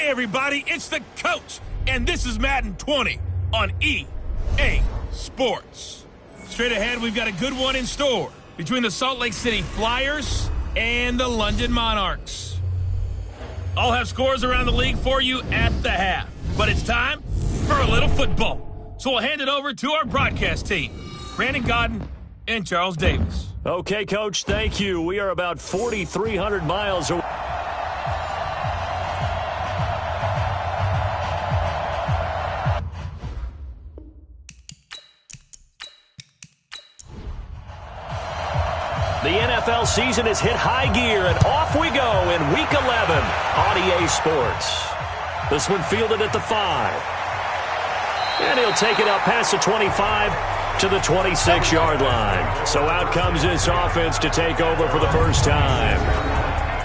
Hey, everybody, it's the coach, and this is Madden 20 on EA Sports. Straight ahead, we've got a good one in store between the Salt Lake City Flyers and the London Monarchs. I'll have scores around the league for you at the half, but it's time for a little football. So we'll hand it over to our broadcast team, Brandon Godden and Charles Davis. Okay, Coach, thank you. We are about 4,300 miles away. The NFL season has hit high gear, and off we go in Week 11 on EA Sports. This one fielded at the 5. And he'll take it up past the 25 to the 26-yard line. So out comes this offense to take over for the first time.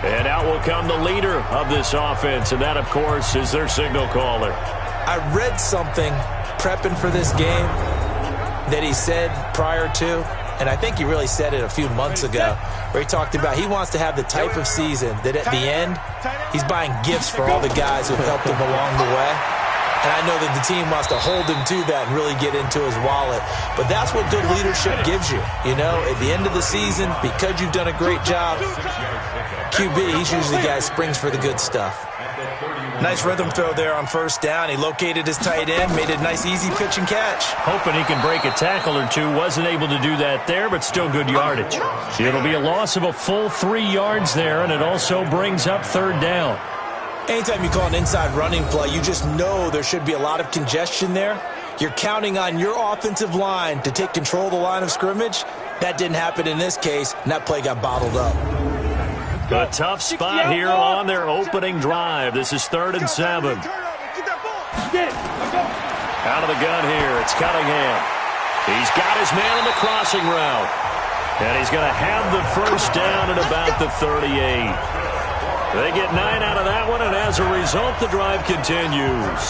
And out will come the leader of this offense, and that, of course, is their signal caller. I read something prepping for this game that he said prior to, and I think he really said it a few months ago, where he talked about he wants to have the type of season that at the end, he's buying gifts for all the guys who helped him along the way. And I know that the team wants to hold him to that and really get into his wallet. But that's what good leadership gives you. You know, at the end of the season, because you've done a great job, QB, he's usually the guy who springs for the good stuff. Nice rhythm throw there on first down. He located his tight end, made a nice easy pitch and catch. Hoping he can break a tackle or two. Wasn't able to do that there, but still good yardage. It'll be a loss of a full 3 yards there, and it also brings up third down. Anytime you call an inside running play, you just know there should be a lot of congestion there. You're counting on your offensive line to take control of the line of scrimmage. That didn't happen in this case, and that play got bottled up. A tough spot here on their opening drive. This is 3rd and 7. Out of the gun here, it's Cunningham. He's got his man on the crossing route. And he's going to have the first down at about the 38. They get 9 out of that one, and as a result, the drive continues.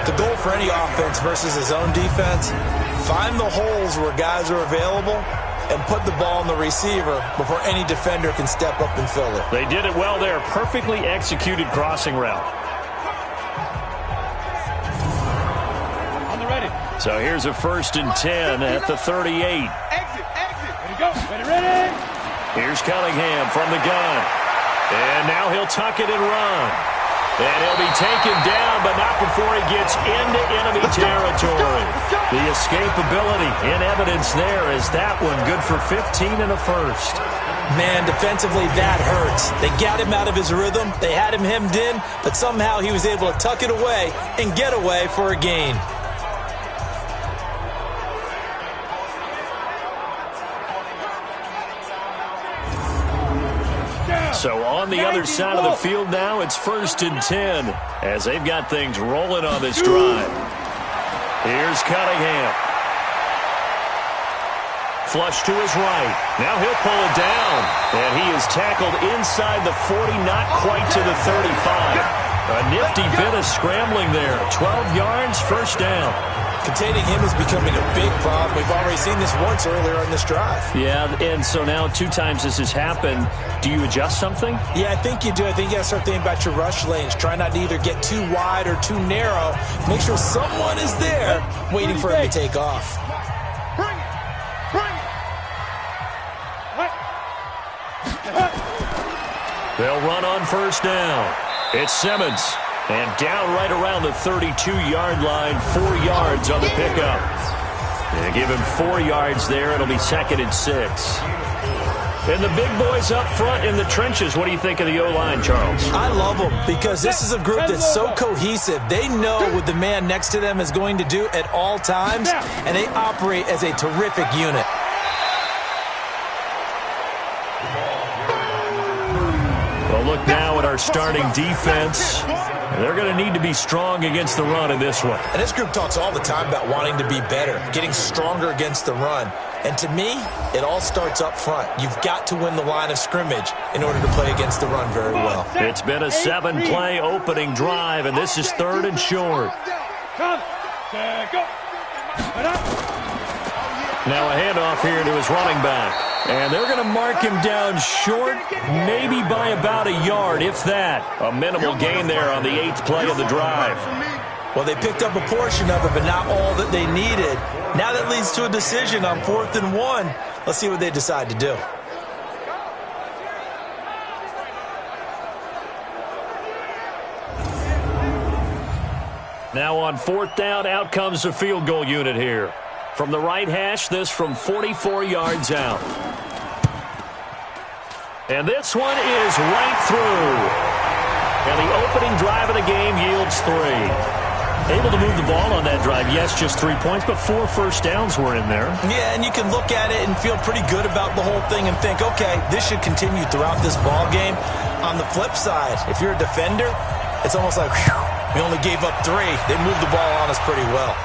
The goal for any offense versus his own defense, find the holes where guys are available and put the ball on the receiver before any defender can step up and fill it. They did it well there. Perfectly executed crossing route. On the ready. So here's a 1st and 10 at the 38. Exit. Ready to go. Ready. Here's Cunningham from the gun. And now he'll tuck it and run. And he'll be taken down, but not before he gets into enemy territory. The escapability in evidence there is that one good for 15 and a first. Man, defensively, that hurts. They got him out of his rhythm. They had him hemmed in, but somehow he was able to tuck it away and get away for a gain. So on the other side of the field now, it's 1st and 10 as they've got things rolling on this drive. Here's Cunningham. Flush to his right. Now he'll pull it down. And he is tackled inside the 40, not quite to the 35. A nifty bit of scrambling there. 12 yards, first down. Containing him is becoming a big problem. We've already seen this once earlier in this drive. Yeah, and so now 2 times this has happened. Do you adjust something? Yeah, I think you do. I think you got to start thinking about your rush lanes. Try not to either get too wide or too narrow. Make sure someone is there waiting for him to take off. They'll run on first down. It's Simmons. And down right around the 32-yard line, 4 yards on the pickup. They give him 4 yards there. It'll be 2nd and 6. And the big boys up front in the trenches. What do you think of the O-line, Charles? I love them because this is a group that's so cohesive. They know what the man next to them is going to do at all times, and they operate as a terrific unit. Well, look now at our starting defense. They're going to need to be strong against the run in this one. And this group talks all the time about wanting to be better, getting stronger against the run. And to me, it all starts up front. You've got to win the line of scrimmage in order to play against the run very well. It's been a 7-play opening drive, and this is 3rd and short. Now a handoff here to his running back. And they're going to mark him down short, maybe by about a yard, if that. A minimal gain there on the 8th play of the drive. Well, they picked up a portion of it, but not all that they needed. Now that leads to a decision on 4th and 1. Let's see what they decide to do. Now on 4th down, out comes the field goal unit here. From the right hash, this from 44 yards out. And this one is right through. And the opening drive of the game yields 3. Able to move the ball on that drive. Yes, just 3 points, but 4 first downs were in there. Yeah, and you can look at it and feel pretty good about the whole thing and think, okay, this should continue throughout this ball game. On the flip side, if you're a defender, it's almost like, whew, we only gave up 3. They moved the ball on us pretty well.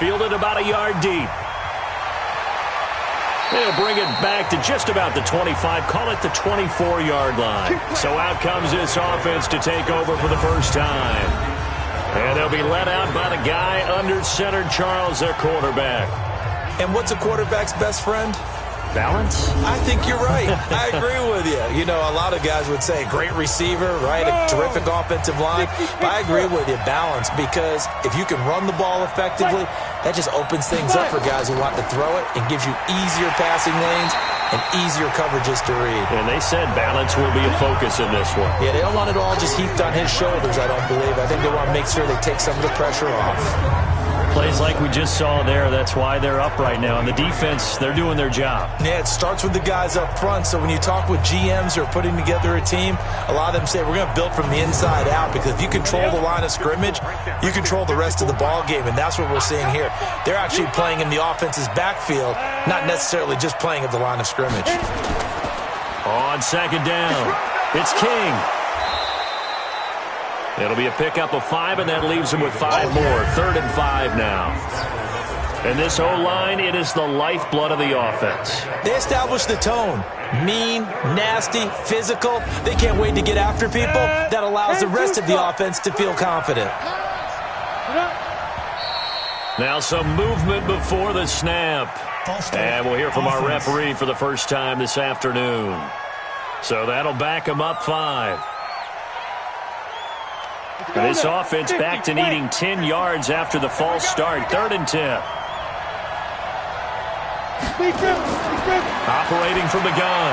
Fielded about a yard deep. They'll bring it back to just about the 25. Call it the 24-yard line. So out comes this offense to take over for the first time. And they'll be let out by the guy under center, Charles, their quarterback. And what's a quarterback's best friend? Balance? I think you're right. I agree with you. You know, a lot of guys would say great receiver, right? A terrific offensive line. But I agree with you, balance, because if you can run the ball effectively, that just opens things up for guys who want to throw it and gives you easier passing lanes and easier coverages to read. And they said balance will be a focus in this one. Yeah, they don't want it all just heaped on his shoulders, I don't believe. I think they want to make sure they take some of the pressure off. Plays like we just saw there, that's why they're up right now. And the defense, they're doing their job. Yeah, it starts with the guys up front. So when you talk with GMs who are putting together a team, a lot of them say we're going to build from the inside out, because if you control the line of scrimmage, you control the rest of the ball game, and that's what we're seeing here. They're actually playing in the offense's backfield, not necessarily just playing at the line of scrimmage. On 2nd down, it's King. It'll be a pickup of 5, and that leaves him with 5 more. 3rd and 5 now. And this O-line, it is the lifeblood of the offense. They established the tone. Mean, nasty, physical. They can't wait to get after people. That allows the rest of the offense to feel confident. Now some movement before the snap. And we'll hear from our referee for the first time this afternoon. So that'll back him up 5. And this offense back to needing 10 yards after the false start. 3rd and 10. Operating from the gun.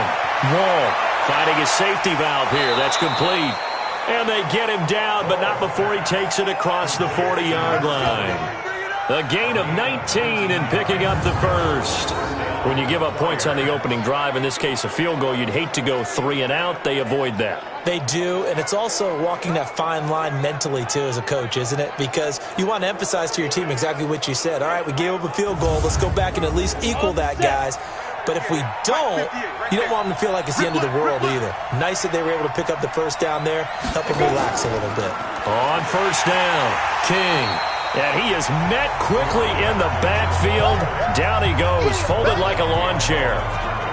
Wall finding his safety valve here. That's complete. And they get him down, but not before he takes it across the 40-yard line. A gain of 19 and picking up the first. When you give up points on the opening drive, in this case a field goal, you'd hate to go 3 and out. They avoid that. They do, and it's also walking that fine line mentally, too, as a coach, isn't it? Because you want to emphasize to your team exactly what you said. All right, we gave up a field goal. Let's go back and at least equal that, guys. But if we don't, you don't want them to feel like it's the end of the world either. Nice that they were able to pick up the first down there, help them relax a little bit. On 1st down, King. And he is met quickly in the backfield. Down he goes, folded like a lawn chair.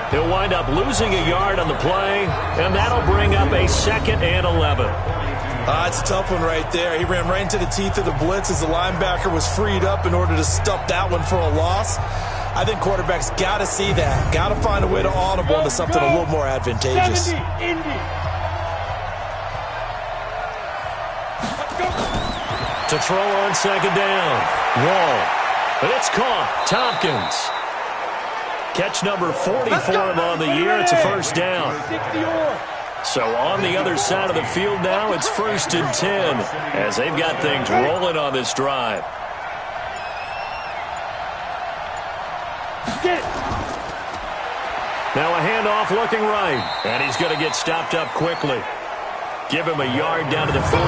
He'll wind up losing a yard on the play, and that'll bring up a 2nd and 11. It's a tough one right there. He ran right into the teeth of the blitz as the linebacker was freed up in order to stop that one for a loss. I think quarterbacks got to see that. Got to find a way to audible into something a little more advantageous. To throw on 2nd down. Wall. But it's caught. Tompkins. Catch number 44 on the year. It's a 1st down. So on the other side of the field now, it's 1st and 10 as they've got things rolling on this drive. Now a handoff looking right. And he's going to get stopped up quickly. Give him a yard down to the 43.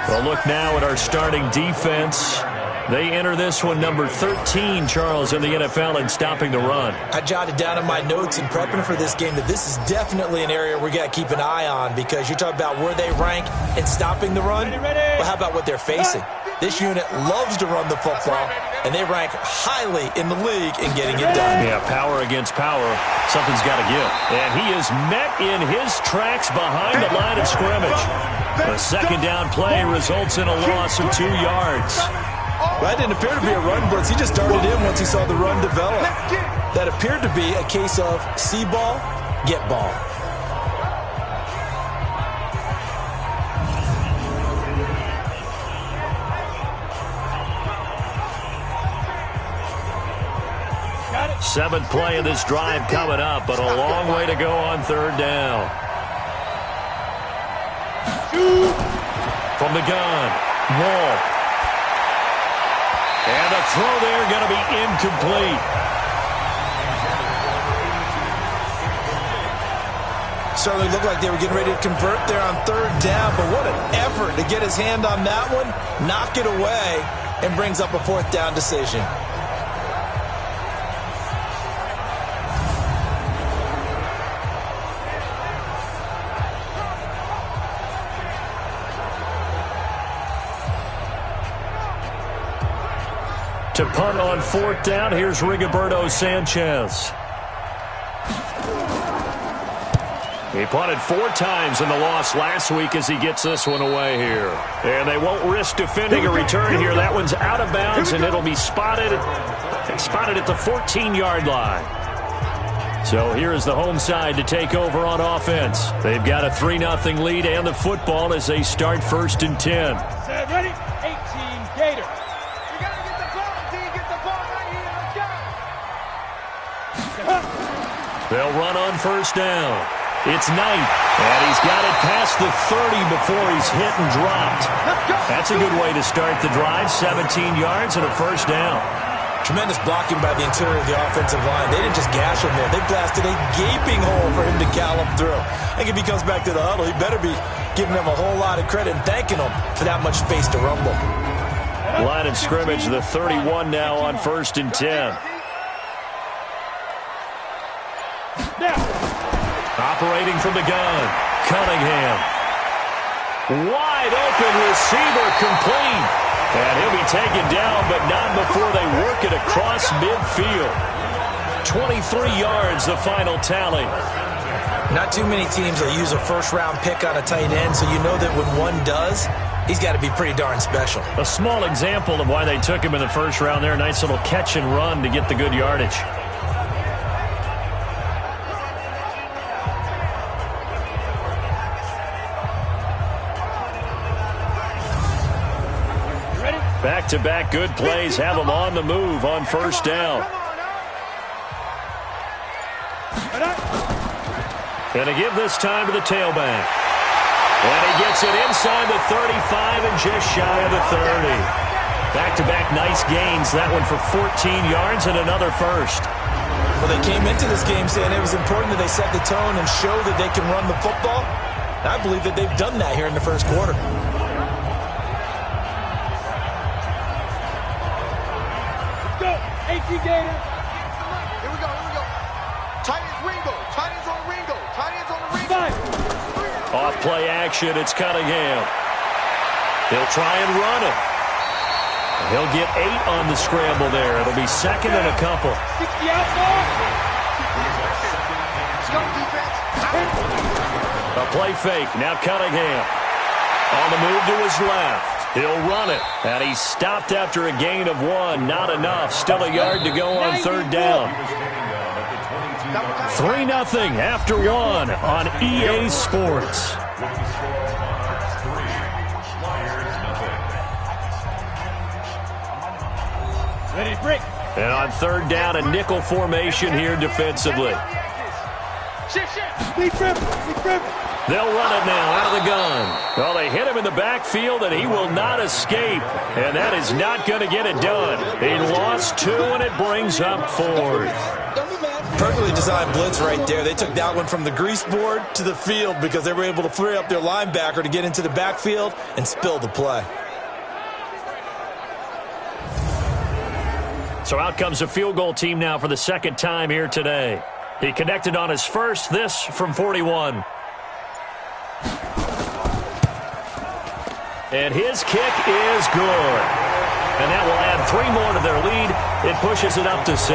Well, look now at our starting defense. They enter this one number 13, Charles, in the NFL in stopping the run. I jotted down in my notes in prepping for this game that this is definitely an area we got to keep an eye on, because you talk about where they rank in stopping the run. Well, how about what they're facing? This unit loves to run the football, and they rank highly in the league in getting it done. Yeah, power against power. Something's got to give. And he is met in his tracks behind the line of scrimmage. The 2nd down play results in a loss of 2 yards. Well, that didn't appear to be a run blitz. He just darted in once he saw the run develop. That appeared to be a case of see ball, get ball. Seventh play of this drive coming up, but a long way to go on third down. From the gun, Wall. And the throw there going to be incomplete. Certainly looked like they were getting ready to convert there on third down, but what an effort to get his hand on that one, knock it away, and brings up a fourth down decision. To punt on fourth down, here's Rigoberto Sanchez. He punted 4 times in the loss last week as he gets this one away here. And they won't risk defending a return here. That one's out of bounds, and it'll be spotted at the 14-yard line. So here's the home side to take over on offense. They've got a 3-0 lead and the football as they start 1st and 10. Set, ready? 18 Gators. They'll run on first down. It's Knight, and he's got it past the 30 before he's hit and dropped. That's a good way to start the drive, 17 yards and a first down. Tremendous blocking by the interior of the offensive line. They didn't just gash him there. They blasted a gaping hole for him to gallop through. I think if he comes back to the huddle, he better be giving them a whole lot of credit and thanking them for that much space to rumble. Line of scrimmage, the 31 now on 1st and 10. Operating from the gun, Cunningham. Wide open receiver complete. And he'll be taken down, but not before they work it across midfield. 23 yards, the final tally. Not too many teams will use a first-round pick on a tight end, so you know that when one does, he's got to be pretty darn special. A small example of why they took him in the first round there. Nice little catch and run to get the good yardage. Back-to-back good plays have them on the move on first down. And to give this time to the tailback. And he gets it inside the 35 and just shy of the 30. Back-to-back nice gains. That one for 14 yards and another first. Well, they came into this game saying it was important that they set the tone and show that they can run the football. And I believe that they've done that here in the first quarter. Gator. Here we go. Tight ends Ringo. Tight ends on Ringo. Tight ends on the Ringo. Off play action, it's Cunningham. He'll try and run it. He'll get 8 on the scramble there. It'll be second and a couple. 60 out ball. A play fake. Now Cunningham. On the move to his left. He'll run it. And he's stopped after a gain of 1. Not enough. Still a yard to go on third down. 3-0 after 1 on EA Sports. Ready to break. And on third down, a nickel formation here defensively. They'll run it now out of the gun. Well, they hit him in the backfield, and he will not escape. And that is not going to get it done. He lost 2, and it brings up 4th. Perfectly designed blitz right there. They took that one from the grease board to the field because they were able to free up their linebacker to get into the backfield and spill the play. So out comes a field goal team now for the second time here today. He connected on his first, this from 41. And his kick is good. And that will add 3 more to their lead. It pushes it up to 6.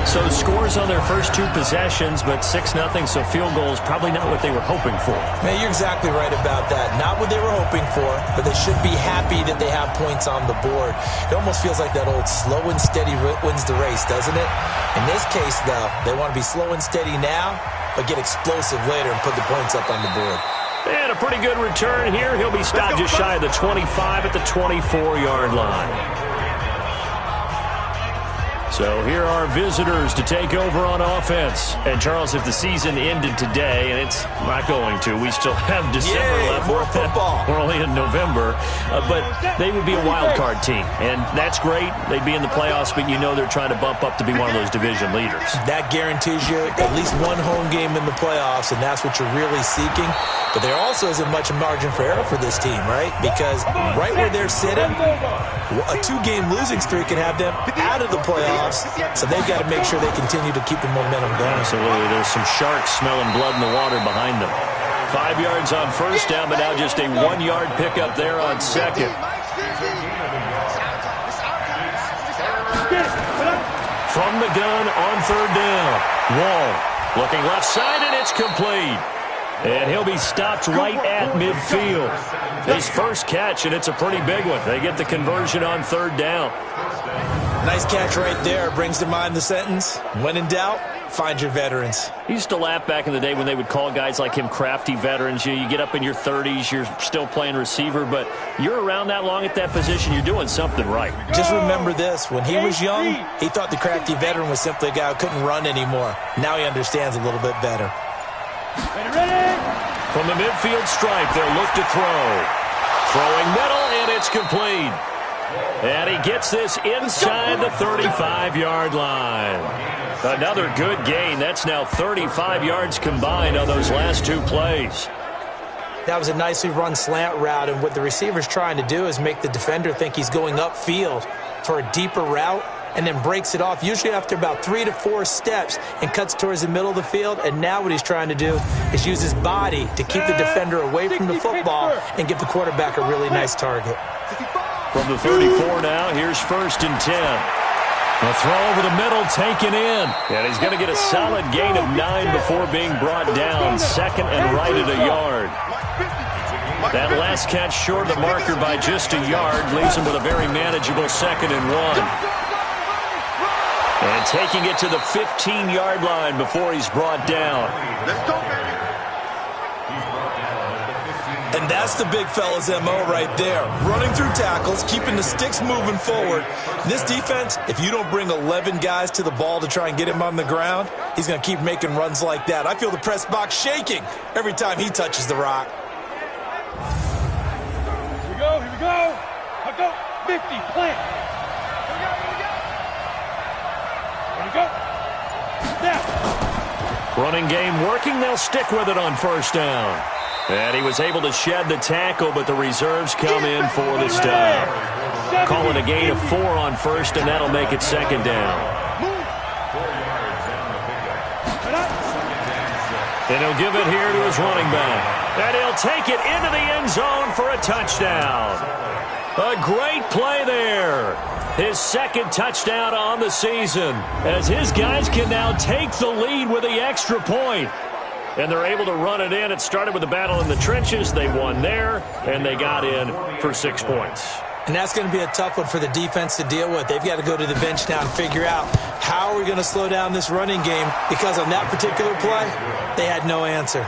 So scores on their first 2 possessions, but 6-0, so field goals probably not what they were hoping for. Man, you're exactly right about that. Not what they were hoping for, but they should be happy that they have points on the board. It almost feels like that old slow and steady wins the race, doesn't it? In this case, though, they want to be slow and steady now, but get explosive later and put the points up on the board. And a pretty good return here. He'll be stopped just shy of the 25 at the 24-yard line. So here are visitors to take over on offense. And, Charles, if the season ended today, and it's not going to, we still have December left. More football. We're only in November. But they would be a wild card team. And that's great. They'd be in the playoffs, but you know they're trying to bump up to be one of those division leaders. That guarantees you at least one home game in the playoffs, and that's what you're really seeking. But there also isn't much margin for error for this team, right? Because right where they're sitting, a 2-game losing streak can have them out of the playoffs. So they've got to make sure they continue to keep the momentum going. Absolutely. There's some sharks smelling blood in the water behind them. 5 yards on first down, but now just a 1-yard pickup there on second. From the gun on third down. Wall looking left side, and it's complete. And he'll be stopped right at midfield. His first catch, and it's a pretty big one. They get the conversion on third down. Nice catch right there. Brings to mind the sentence, when in doubt, find your veterans. He used to laugh back in the day when they would call guys like him crafty veterans. You get up in your 30s, you're still playing receiver, but you're around that long at that position, you're doing something right. Just remember this. When he was young, he thought the crafty veteran was simply a guy who couldn't run anymore. Now he understands a little bit better. Ready? From the midfield stripe, they'll look to throw. Throwing middle, and it's complete. And he gets this inside the 35-yard line. Another good gain. That's now 35 yards combined on those last 2 plays. That was a nicely run slant route, and what the receiver's trying to do is make the defender think he's going upfield for a deeper route, and then breaks it off, usually after about 3 to 4 steps, and cuts towards the middle of the field. And now what he's trying to do is use his body to keep the defender away from the football and give the quarterback a really nice target. From the 34 now, here's 1st and 10. A throw over the middle, taken in. And he's going to get a solid gain of 9 before being brought down. 2nd and right at a yard. That last catch short of the marker by just a yard leaves him with a very manageable 2nd and 1. And taking it to the 15-yard line before he's brought down. Let's go, baby. And that's the big fella's MO right there. Running through tackles, keeping the sticks moving forward. This defense, if you don't bring 11 guys to the ball to try and get him on the ground, he's going to keep making runs like that. I feel the press box shaking every time he touches the rock. Here we go, here we go. I'll go 50, plant. Here we go. Now. Running game working. They'll stick with it on first down. And he was able to shed the tackle, but the reserves come in for the stop. Calling a gain of 4 on first, and that'll make it 2nd down. And he'll give it here to his running back. And he'll take it into the end zone for a touchdown. A great play there. His 2nd touchdown on the season, as his guys can now take the lead with the extra point. And they're able to run it in. It started with a battle in the trenches. They won there, and they got in for 6 points. And that's going to be a tough one for the defense to deal with. They've got to go to the bench now and figure out how are we going to slow down this running game, because on that particular play, they had no answer.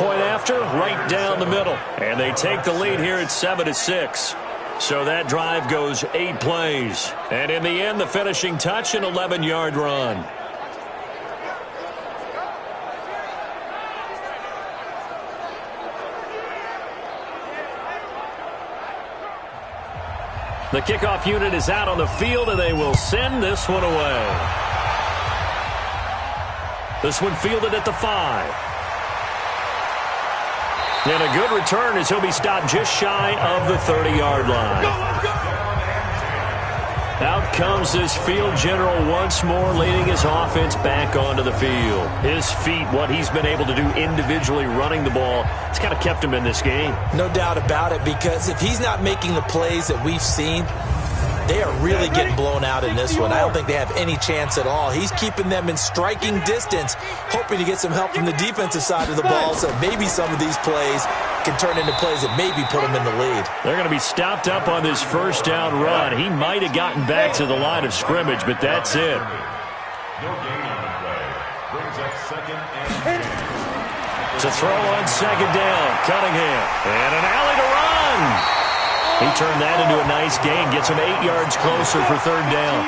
Point after, right down the middle. And they take the lead here at 7-6. So that drive goes 8 plays. And in the end, the finishing touch, an 11-yard run. The kickoff unit is out on the field, and they will send this one away. This one fielded at the 5. And a good return as he'll be stopped just shy of the 30-yard line. Out comes this field general once more, leading his offense back onto the field. His feet, what he's been able to do individually running the ball, it's kind of kept him in this game. No doubt about it, because if he's not making the plays that we've seen, They are really getting blown out in this one. I don't think they have any chance at all. He's keeping them in striking distance, hoping to get some help from the defensive side of the ball, so maybe some of these plays can turn into plays that maybe put them in the lead. They're going to be stopped up on this first down run. He might have gotten back to the line of scrimmage, but that's it. No gain on the play. Brings up second and 10. To throw on second down, Cunningham. And an alley to run. He turned that into a nice gain, gets him 8 yards closer for third down.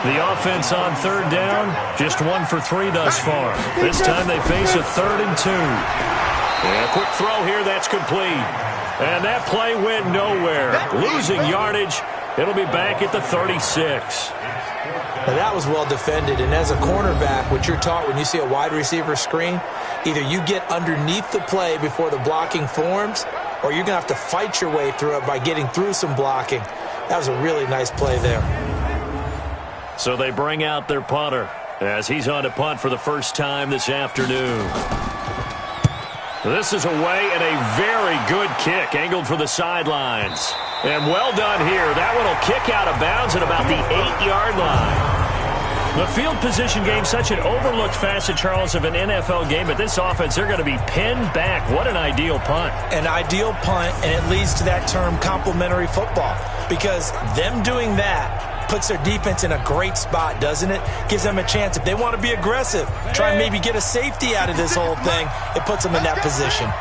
The offense on third down, just 1 for 3 thus far. This time they face a 3rd and 2. And a quick throw here, that's complete. And that play went nowhere. Losing yardage. It'll be back at the 36. Now that was well defended, and as a cornerback, what you're taught when you see a wide receiver screen, either you get underneath the play before the blocking forms, or you're going to have to fight your way through it by getting through some blocking. That was a really nice play there. So they bring out their punter as he's on to punt for the first time this afternoon. This is away and a very good kick, angled for the sidelines. And well done here. That one will kick out of bounds at about the 8-yard line. The field position game, such an overlooked facet, Charles, of an NFL game, but this offense, they're going to be pinned back. What an ideal punt. An ideal punt, and it leads to that term complementary football, because them doing that puts their defense in a great spot, doesn't it? Gives them a chance. If they want to be aggressive, try and maybe get a safety out of this whole thing, it puts them in that position.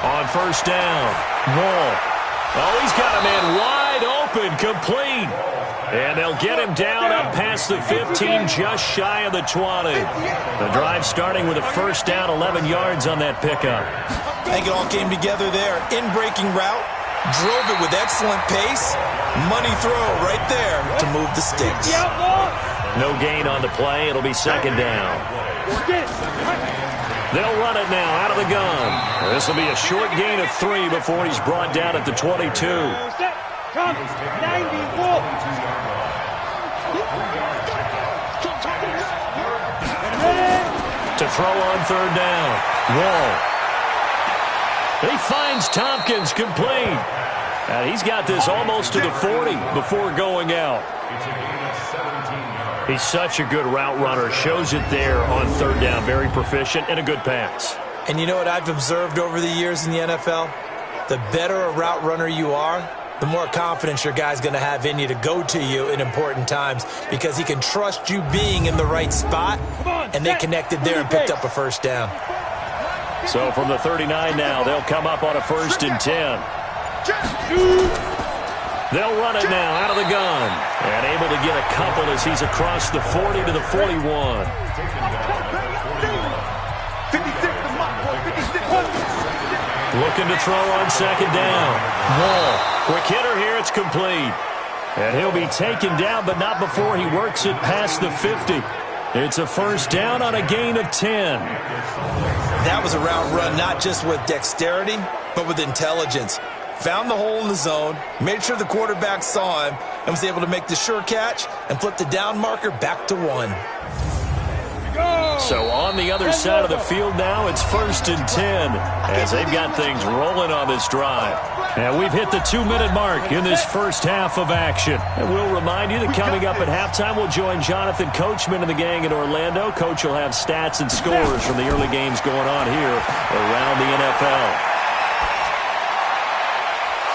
On first down, Wall. Oh, he's got a man wide open, complete. And they'll get him down up past the 15, just shy of the 20. The drive starting with a first down, 11 yards on that pickup. I think it all came together there. In-breaking route, drove it with excellent pace. Money throw right there to move the sticks. No gain on the play. It'll be second down. They'll run it now out of the gun. This will be a short gain of 3 before he's brought down at the 22. To throw on third down. Wall. He finds Tompkins, complete. And he's got this almost to the 40 before going out. He's such a good route runner. Shows it there on third down. Very proficient and a good pass. And you know what I've observed over the years in the NFL? The better a route runner you are, the more confidence your guy's going to have in you to go to you in important times, because he can trust you being in the right spot, and they connected there and picked up a first down. So from the 39 now, they'll come up on a 1st and 10. They'll run it now out of the gun. And able to get a couple as he's across the 40 to the 41. Looking to throw on second down. Wall. Quick hitter here. It's complete. And he'll be taken down, but not before he works it past the 50. It's a first down on a gain of 10. That was a route run not just with dexterity, but with intelligence. Found the hole in the zone, made sure the quarterback saw him, and was able to make the sure catch and flip the down marker back to 1. So on the other side of the field now, it's 1st and 10 as they've got things rolling on this drive. And we've hit the 2-minute mark in this first half of action. And we'll remind you that coming up at halftime, we'll join Jonathan Coachman and the gang in Orlando. Coach will have stats and scores from the early games going on here around the NFL.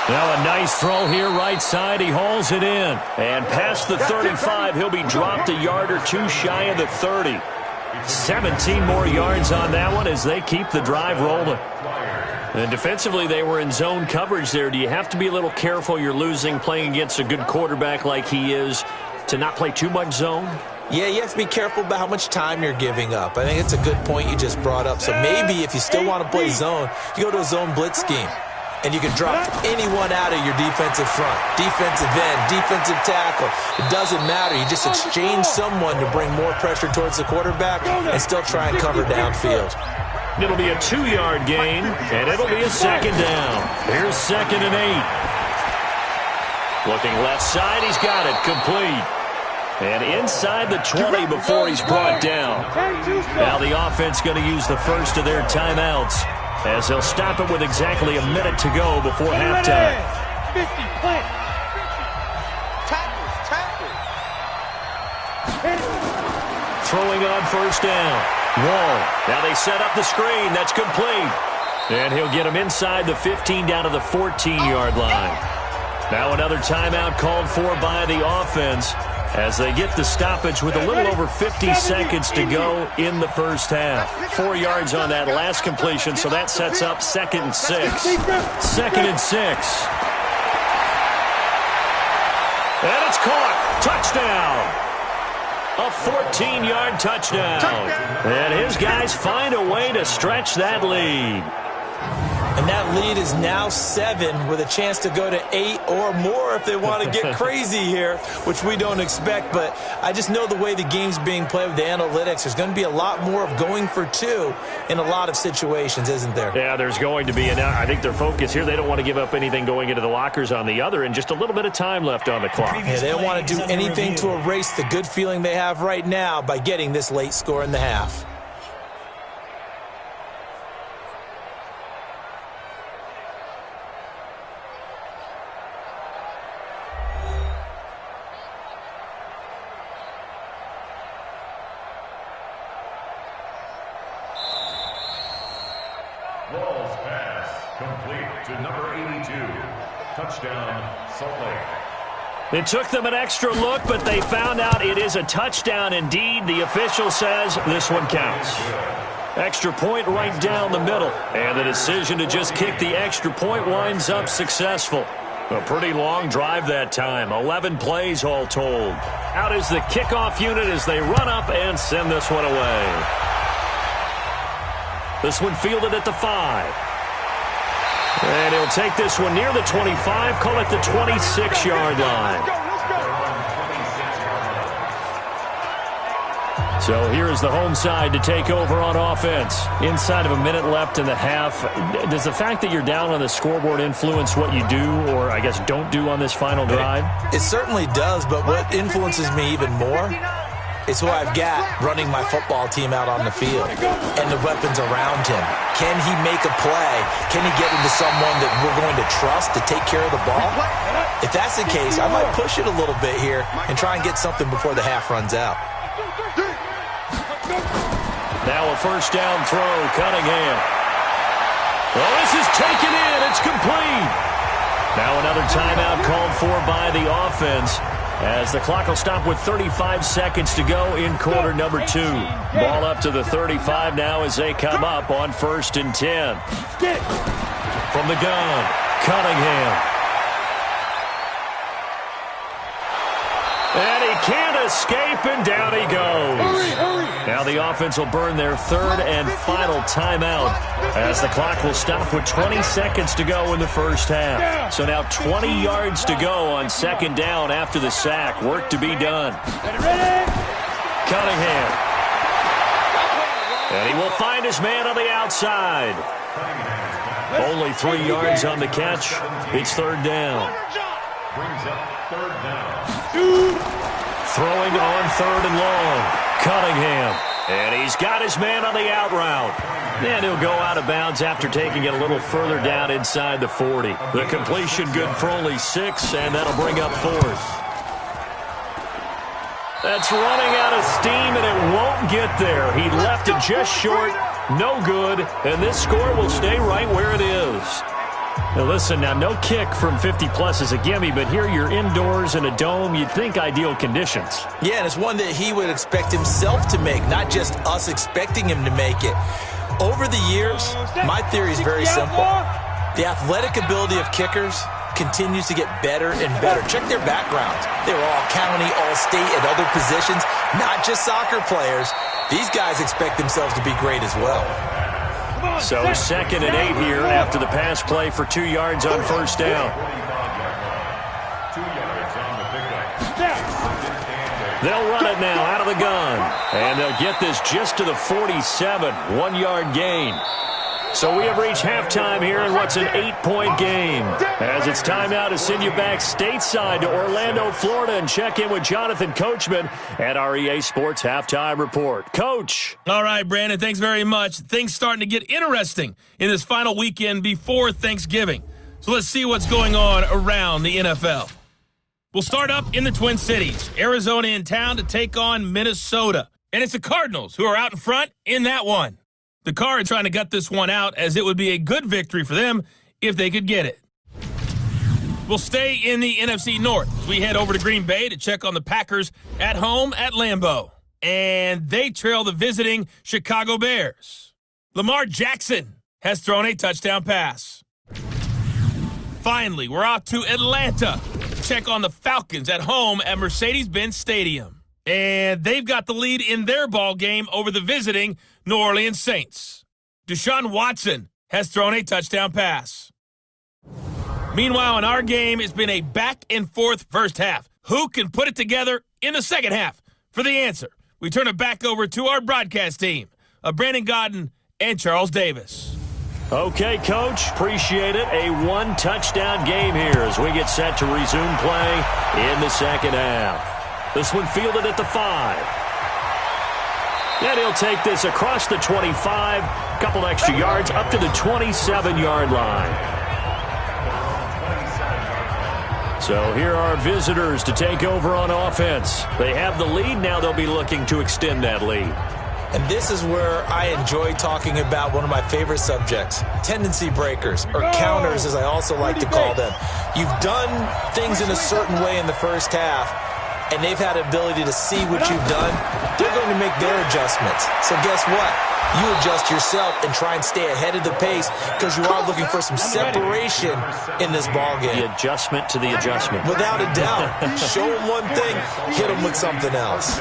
Now a nice throw here right side. He hauls it in. And past the 35, he'll be dropped a yard or 2 shy of the 30. 17 more yards on that one as they keep the drive rolling. And defensively, they were in zone coverage there. Do you have to be a little careful you're losing playing against a good quarterback like he is to not play too much zone? Yeah, you have to be careful about how much time you're giving up. I think it's a good point you just brought up. So maybe if you still want to play zone, you go to a zone blitz scheme. And you can drop anyone out of your defensive front, defensive end, defensive tackle. It doesn't matter. You just exchange someone to bring more pressure towards the quarterback and still try and cover downfield. It'll be a 2-yard gain, and it'll be a second down. Here's 2nd and 8. Looking left side, he's got it, complete. And inside the 20 before he's brought down. Now the offense going to use the first of their timeouts. as they'll stop it with exactly a minute to go before halftime. 50, plant. Throwing on first down. Wall. Now they set up the screen. That's complete. And he'll get him inside the 15 down to the 14-yard line. Now another timeout called for by the offense as they get the stoppage with a little over 50 seconds to go in the first half. 4 yards on that last completion, so that sets up 2nd and 6. 2nd and 6. And it's caught. Touchdown. A 14-yard touchdown. And his guys find a way to stretch that lead. And that lead is now 7 with a chance to go to 8 or more if they want to get crazy here, which we don't expect. But I just know the way the game's being played with the analytics, there's going to be a lot more of going for 2 in a lot of situations, isn't there? Yeah, there's going to be. And I think their focus here, they don't want to give up anything going into the lockers on the other, and just a little bit of time left on the clock. Yeah, they don't want to do anything to erase the good feeling they have right now by getting this late score in the half. Wall's pass complete to number 82. Touchdown, Salt Lake. It took them an extra look, but they found out it is a touchdown indeed. The official says this one counts. Extra point right down the middle. And the decision to just kick the extra point winds up successful. A pretty long drive that time. 11 plays all told. Out is the kickoff unit as they run up and send this one away. This one fielded at the 5. And he'll take this one near the 25, call it the 26-yard line. So here's the home side to take over on offense. Inside of a minute left in the half. Does the fact that you're down on the scoreboard influence what you do, or I guess don't do on this final drive? It certainly does, but what influences me even more is who I've got running my football team out on the field and the weapons around him. Can he make a play? Can he get into someone that we're going to trust to take care of the ball? If that's the case, I might push it a little bit here and try and get something before the half runs out. Now a first down throw, Cunningham. Well, this is taken in. It's complete. Now another timeout called for by the offense, as the clock will stop with 35 seconds to go in quarter number 2. Ball up to the 35 now as they come up on 1st and 10. From the gun, Cunningham. And he can't escape, and down he goes. Now the offense will burn their 3rd and final timeout, as the clock will stop with 20 seconds to go in the first half. So now 20 yards to go on 2nd down after the sack. Work to be done. Cunningham. And he will find his man on the outside. Only 3 yards on the catch. It's 3rd down. Brings up 3rd down. Throwing on 3rd and long. Cunningham. And he's got his man on the out route. And he'll go out of bounds after taking it a little further down inside the 40. The completion good for only 6, and that'll bring up 4th. That's running out of steam, and it won't get there. He left it just short. No good. And this score will stay right where it is. Now listen, now no kick from 50-plus is a gimme, but here you're indoors in a dome. You'd think ideal conditions. Yeah, and it's one that he would expect himself to make, not just us expecting him to make it. Over the years, my theory is very simple. The athletic ability of kickers continues to get better and better. Check their backgrounds. They were all county, all state, at other positions, not just soccer players. These guys expect themselves to be great as well. So 2nd and 8 here after the pass play for 2 yards on 1st down. 2 yards on the pickup. They'll run it now out of the gun. And they'll get this just to the 47. 1 yard gain. So we have reached halftime here in what's an 8-point game. As it's time now to send you back stateside to Orlando, Florida, and check in with Jonathan Coachman at our EA Sports Halftime Report. Coach. All right, Brandon, thanks very much. Things starting to get interesting in this final weekend before Thanksgiving. So let's see what's going on around the NFL. We'll start up in the Twin Cities. Arizona in town to take on Minnesota. And it's the Cardinals who are out in front in that one. The Cards trying to gut this one out as it would be a good victory for them if they could get it. We'll stay in the NFC North as we head over to Green Bay to check on the Packers at home at Lambeau. And they trail the visiting Chicago Bears. Lamar Jackson has thrown a touchdown pass. Finally, we're off to Atlanta to check on the Falcons at home at Mercedes-Benz Stadium. And they've got the lead in their ball game over the visiting New Orleans Saints. Deshaun Watson has thrown a touchdown pass. Meanwhile, in our game, it's been a back-and-forth first half. Who can put it together in the second half? For the answer, we turn it back over to our broadcast team of Brandon Godden and Charles Davis. Okay, Coach, appreciate it. A one-touchdown game here as we get set to resume play in the second half. This one fielded at the 5. And he'll take this across the 25, couple extra yards up to the 27-yard line. So here are visitors to take over on offense. They have the lead. Now they'll be looking to extend that lead. And this is where I enjoy talking about one of my favorite subjects, tendency breakers, or counters as I also like to call them. You've done things in a certain way in the first half, and they've had the ability to see what you've done. They're going to make their adjustments. So guess what? You adjust yourself and try and stay ahead of the pace because you are looking for some separation in this ballgame. The adjustment to the adjustment. Without a doubt. Show them one thing, hit them with something else.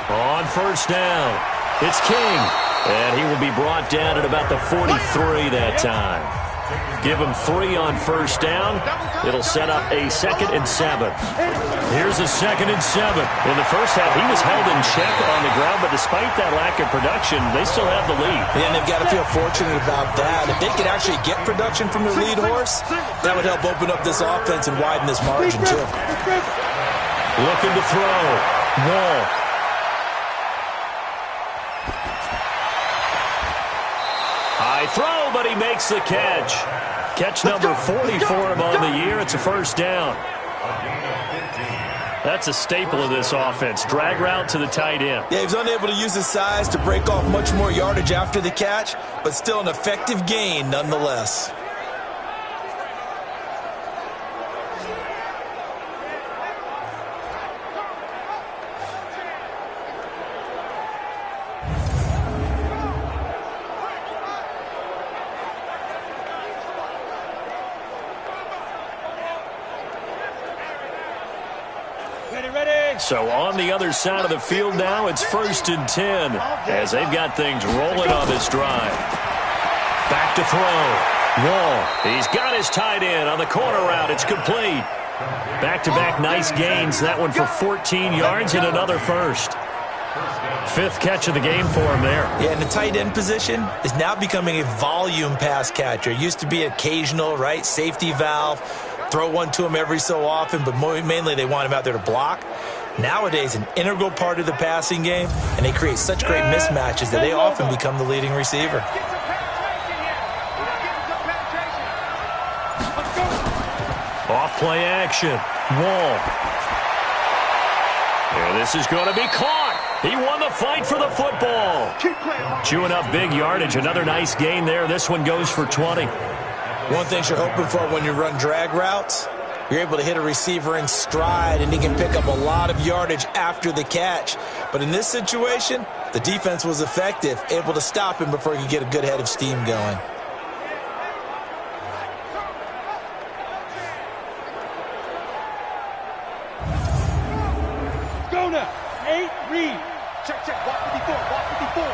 On first down, it's King, and he will be brought down at about the 43 that time. Give him 3 on first down. It'll set up a 2nd and 7. Here's a 2nd and 7. In the first half, he was held in check on the ground, but despite that lack of production, they still have the lead. And they've got to feel fortunate about that. If they could actually get production from their lead horse, that would help open up this offense and widen this margin, too. Looking to throw. Wall. High throw, but he makes the catch. Catch number 40 for him on the year. It's a first down. That's a staple of this offense. Drag route to the tight end. Yeah, he was unable to use his size to break off much more yardage after the catch, but still an effective gain nonetheless. So on the other side of the field now, it's 1st and 10 as they've got things rolling on this drive. Back to throw. Wall. He's got his tight end on the corner route. It's complete. Back-to-back nice gains. That one for 14 yards and another first. 5th catch of the game for him there. Yeah, and the tight end position is now becoming a volume pass catcher. It used to be occasional, right, safety valve. Throw one to him every so often, but mainly they want him out there to block. Nowadays, an integral part of the passing game, and they create such great mismatches that they often become the leading receiver. Off play action. Wall. And this is going to be caught. He won the fight for the football. Chewing up big yardage. Another nice gain there. This one goes for 20. One thing you're hoping for when you run drag routes, you're able to hit a receiver in stride, and he can pick up a lot of yardage after the catch. But in this situation, the defense was effective, able to stop him before he could get a good head of steam going. Go now. 8, read. Check, walk 54, walk 54.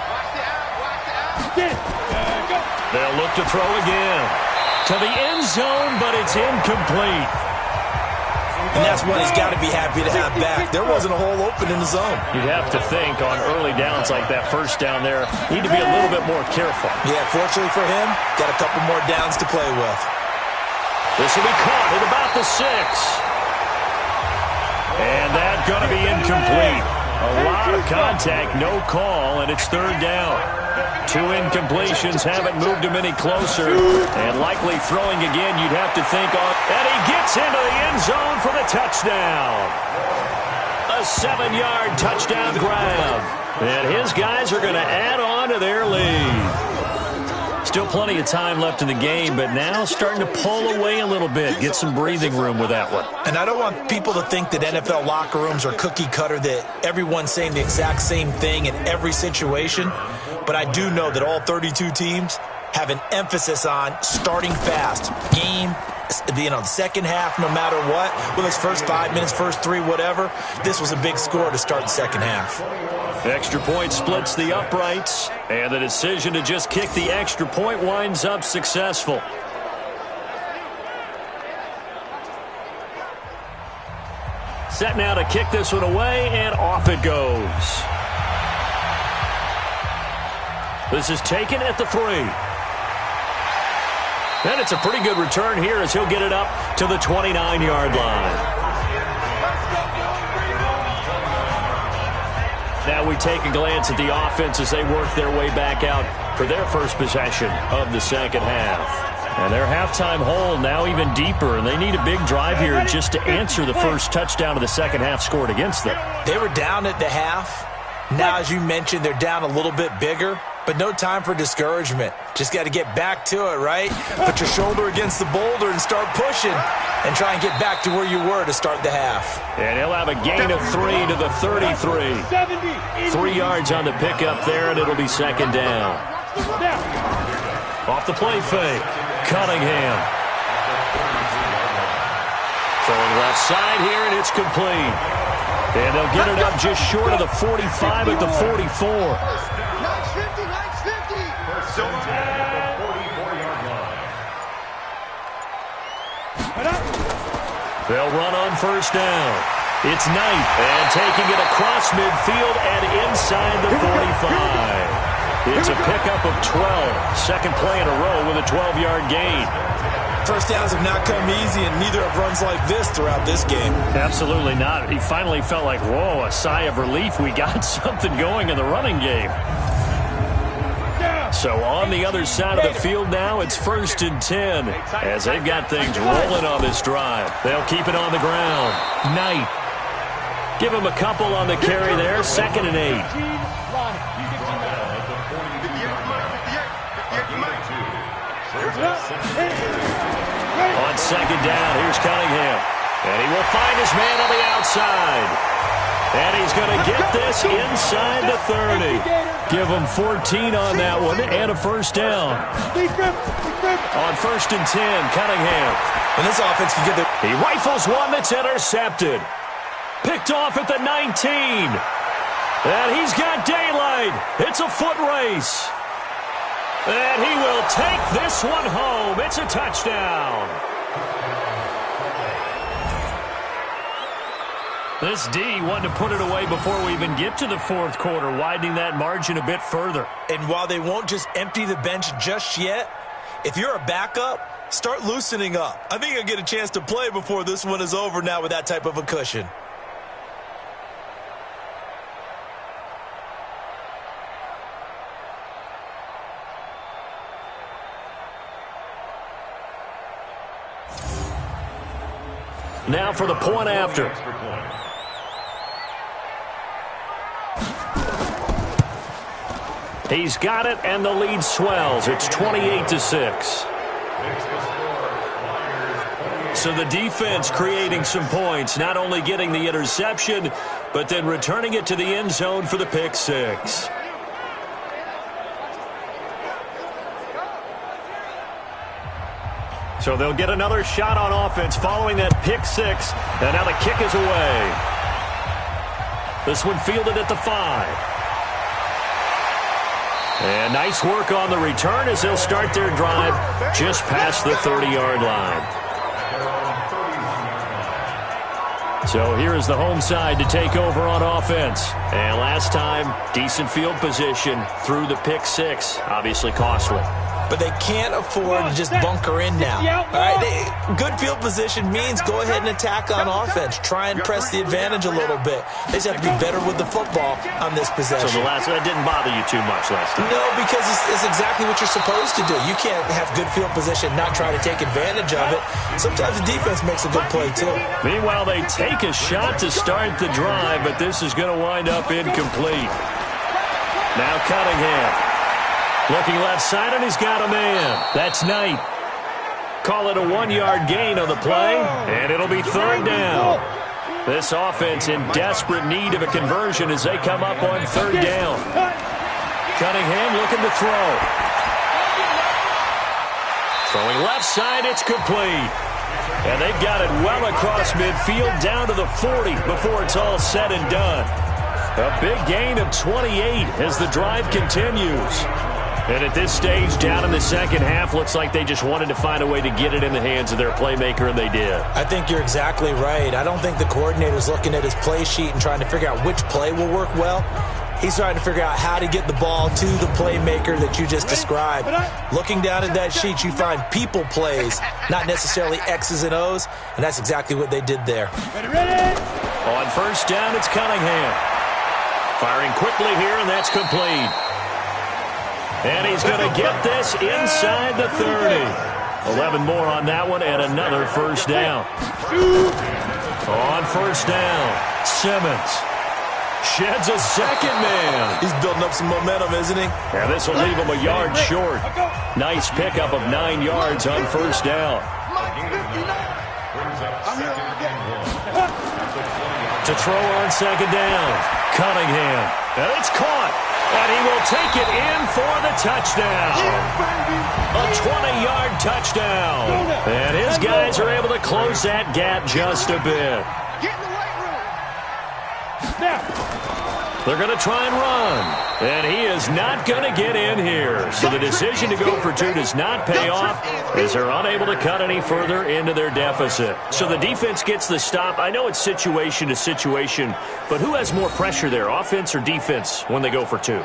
Watch the out. Again. Go. They'll look to throw again. To the end zone, but it's incomplete. And that's what he's got to be happy to have back. There wasn't a hole open in the zone. You'd have to think on early downs like that first down there, need to be a little bit more careful. Yeah, fortunately for him, got a couple more downs to play with. This will be caught at about the 6. And that's going to be incomplete. A lot of contact, no call, and it's 3rd down. 2 incompletions haven't moved him any closer. And likely throwing again, you'd have to think on. And he gets into the end zone for the touchdown. A 7-yard touchdown grab. And his guys are going to add on to their lead. Still plenty of time left in the game, but now starting to pull away a little bit. Get some breathing room with that one. And I don't want people to think that NFL locker rooms are cookie cutter, that everyone's saying the exact same thing in every situation. But I do know that all 32 teams have an emphasis on starting fast. Game, the second half, no matter what. Well, it's first 5 minutes, first 3, whatever. This was a big score to start the second half. Extra point splits the uprights, and the decision to just kick the extra point winds up successful. Set now to kick this one away, and off it goes. This is taken at the 3. And it's a pretty good return here as he'll get it up to the 29-yard line. Now we take a glance at the offense as they work their way back out for their first possession of the second half. And their halftime hole now even deeper, and they need a big drive here just to answer the first touchdown of the second half scored against them. They were down at the half. Now, as you mentioned, they're down a little bit bigger, but no time for discouragement. Just got to get back to it, right? Put your shoulder against the boulder and start pushing and try and get back to where you were to start the half. And he'll have a gain of 3 to the 33. 3 yards on the pickup there, and it'll be second down. Off the play fake, Cunningham. Throwing left side here, and it's complete. And they'll get it up just short of the 45 at the 44. Nice 50, nice 50. So at the 44-yard line. They'll run on first down. It's Knight, and taking it across midfield and inside the 45. It's a pickup of 12. Second play in a row with a 12-yard gain. First downs have not come easy, and neither have runs like this throughout this game. Absolutely not. He finally felt like, whoa, a sigh of relief. We got something going in the running game. So on the other side of the field now, it's 1st and 10 as they've got things rolling on this drive. They'll keep it on the ground. Knight. Give him a couple on the carry there. 2nd and 8. On second down, here's Cunningham. And he will find his man on the outside. And he's going to get this inside the 30. Give him 14 on that one and a first down. On 1st and 10, Cunningham. And this offense can get the... He rifles one that's intercepted. Picked off at the 19. And he's got daylight. It's a foot race. And he will take this one home. It's a touchdown. This D wanted to put it away before we even get to the fourth quarter, widening that margin a bit further. And while they won't just empty the bench just yet, if you're a backup, start loosening up. I think you'll get a chance to play before this one is over now with that type of a cushion. Now for the point after. He's got it, and the lead swells. It's 28-6. So the defense creating some points, not only getting the interception, but then returning it to the end zone for the pick six. So they'll get another shot on offense following that pick six. And now the kick is away. This one fielded at the 5. And nice work on the return as they'll start their drive just past the 30-yard line. So here is the home side to take over on offense. And last time, decent field position through the pick six. Obviously costly. But they can't afford to just bunker in now. All right, good field position means go ahead and attack on offense. Try and press the advantage a little bit. They just have to be better with the football on this possession. So that didn't bother you too much last time? No, because it's exactly what you're supposed to do. You can't have good field position, not try to take advantage of it. Sometimes the defense makes a good play, too. Meanwhile, they take a shot to start the drive, but this is going to wind up incomplete. Now Cunningham. Looking left side, and he's got a man. That's Knight. Call it a 1-yard gain on the play, and it'll be third down. This offense in desperate need of a conversion as they come up on third down. Cunningham looking to throw. Throwing left side, it's complete. And they've got it well across midfield down to the 40 before it's all said and done. A big gain of 28 as the drive continues. And at this stage, down in the second half, looks like they just wanted to find a way to get it in the hands of their playmaker, and they did. I think you're exactly right. I don't think the coordinator's looking at his play sheet and trying to figure out which play will work well. He's trying to figure out how to get the ball to the playmaker that you just described. Looking down at that sheet, you find people plays, not necessarily X's and O's, and that's exactly what they did there. On first down, it's Cunningham. Firing quickly here, and that's complete. And he's going to get this inside the 30. 11 more on that one, and another first down. On first down, Simmons sheds a second man. He's building up some momentum, isn't he? And this will leave him a yard short. Nice pickup of 9 yards on first down. To throw on second down, Cunningham. And it's caught. And he will take it in for the touchdown. A 20-yard touchdown. And his guys are able to close that gap just a bit. They're going to try and run. And he is not going to get in here. So the decision to go for two does not pay off as they're unable to cut any further into their deficit. So the defense gets the stop. I know it's situation to situation, but who has more pressure there, offense or defense, when they go for two?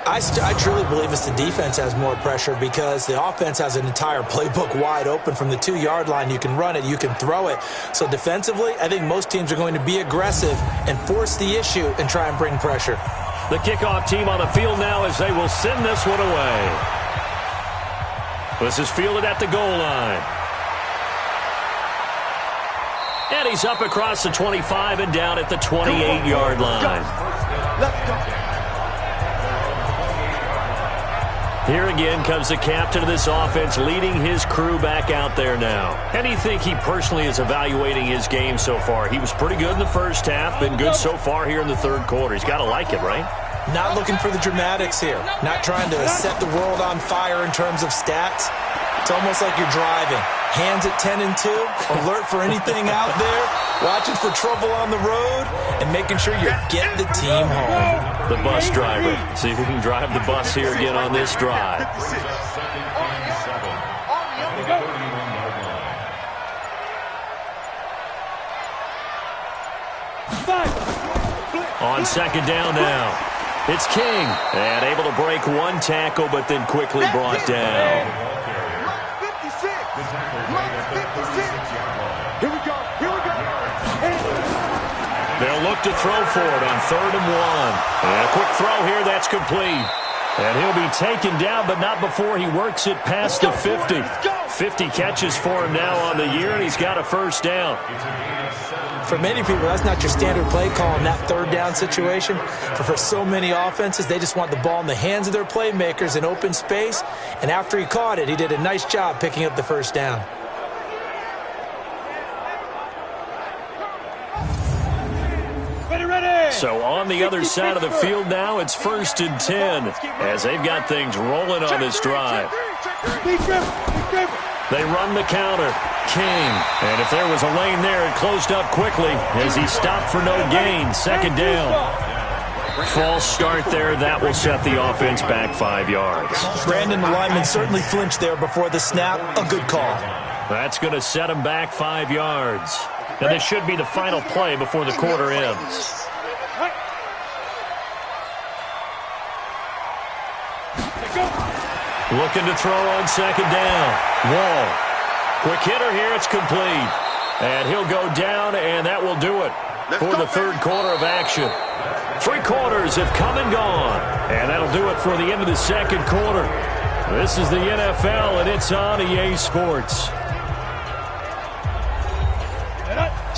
I truly believe it's the defense has more pressure because the offense has an entire playbook wide open from the 2-yard line. You can run it, you can throw it. So defensively, I think most teams are going to be aggressive and force the issue and try and bring pressure. The kickoff team on the field now as they will send this one away. This is fielded at the goal line. And he's up across the 25 and down at the 28-yard line. Let's go. Here again comes the captain of this offense leading his crew back out there now. How do you think he personally is evaluating his game so far? He was pretty good in the first half, been good so far here in the third quarter. He's got to like it, right? Not looking for the dramatics here. Not trying to set the world on fire in terms of stats. It's almost like you're driving. Hands at 10 and 2, alert for anything out there, watching for trouble on the road, and making sure you get the team home. The bus driver. See if he can drive the bus here again on this drive. On second down now, it's King. And able to break one tackle, but then quickly brought down. They'll look to throw for it on 3rd and 1. And a quick throw here, that's complete. And he'll be taken down, but not before he works it past the 50. 50 catches for him now on the year, and he's got a first down. For many people, that's not your standard play call in that 3rd down situation. But for so many offenses, they just want the ball in the hands of their playmakers in open space. And after he caught it, he did a nice job picking up the first down. So on the other side of the field now, it's 1st and 10 as they've got things rolling on this drive. They run the counter. King. And if there was a lane there, it closed up quickly as he stopped for no gain. 2nd down. False start there. That will set the offense back 5 yards. Brandon, the lineman certainly flinched there before the snap. A good call. That's going to set him back 5 yards. And this should be the final play before the quarter ends. Looking to throw on second down. Wall. Quick hitter here. It's complete. And he'll go down, and that will do it for the third quarter of action. 3 quarters have come and gone. And that'll do it for the end of the second quarter. This is the NFL, and it's on EA Sports.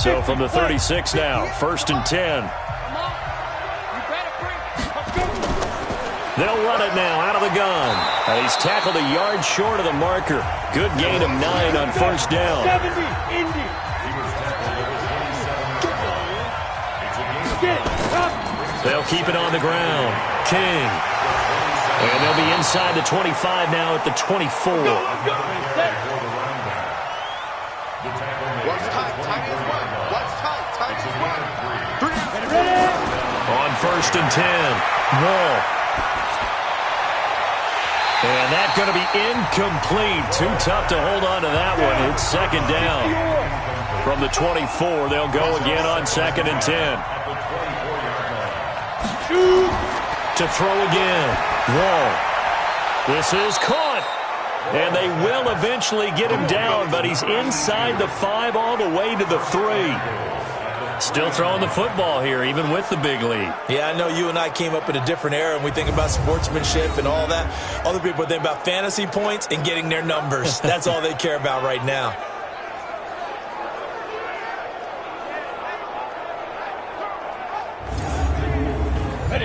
So from the 36 now, 1st and 10. They'll run it now out of the gun. He's tackled a yard short of the marker. Good gain of 9 on first down. They'll keep it on the ground. King. And they'll be inside the 25 now at the 24. On 1st and 10. Wall. And that's going to be incomplete. Too tough to hold on to that one. It's second down. From the 24, they'll go again on 2nd and 10. To throw again. Wall. This is caught. And they will eventually get him down, but he's inside the 5 all the way to the 3. Still throwing the football here, even with the big lead. Yeah, I know you and I came up in a different era, and we think about sportsmanship and all that. Other people think about fantasy points and getting their numbers. That's all they care about right now.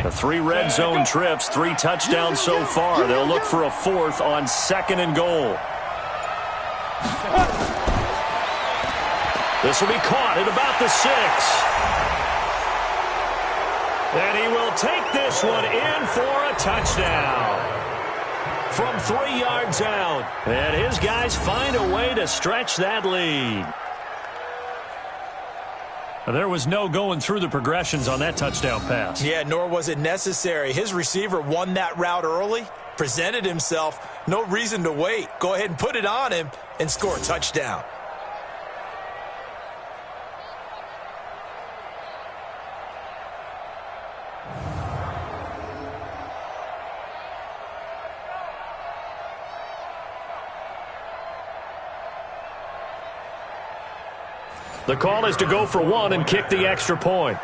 The 3 red zone trips, 3 touchdowns so far. They'll look for a 4th on 2nd and goal. This will be caught at about the 6. And he will take this one in for a touchdown. From 3 yards out. And his guys find a way to stretch that lead. There was no going through the progressions on that touchdown pass. Yeah, nor was it necessary. His receiver won that route early, presented himself. No reason to wait. Go ahead and put it on him and score a touchdown. The call is to go for 1 and kick the extra point.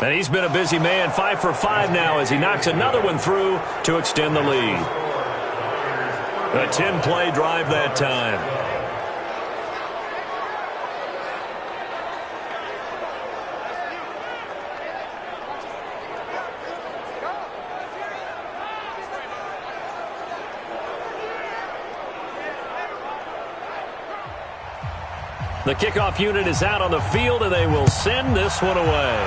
And he's been a busy man, 5 for 5 now as he knocks another one through to extend the lead. A 10-play drive that time. The kickoff unit is out on the field, and they will send this one away.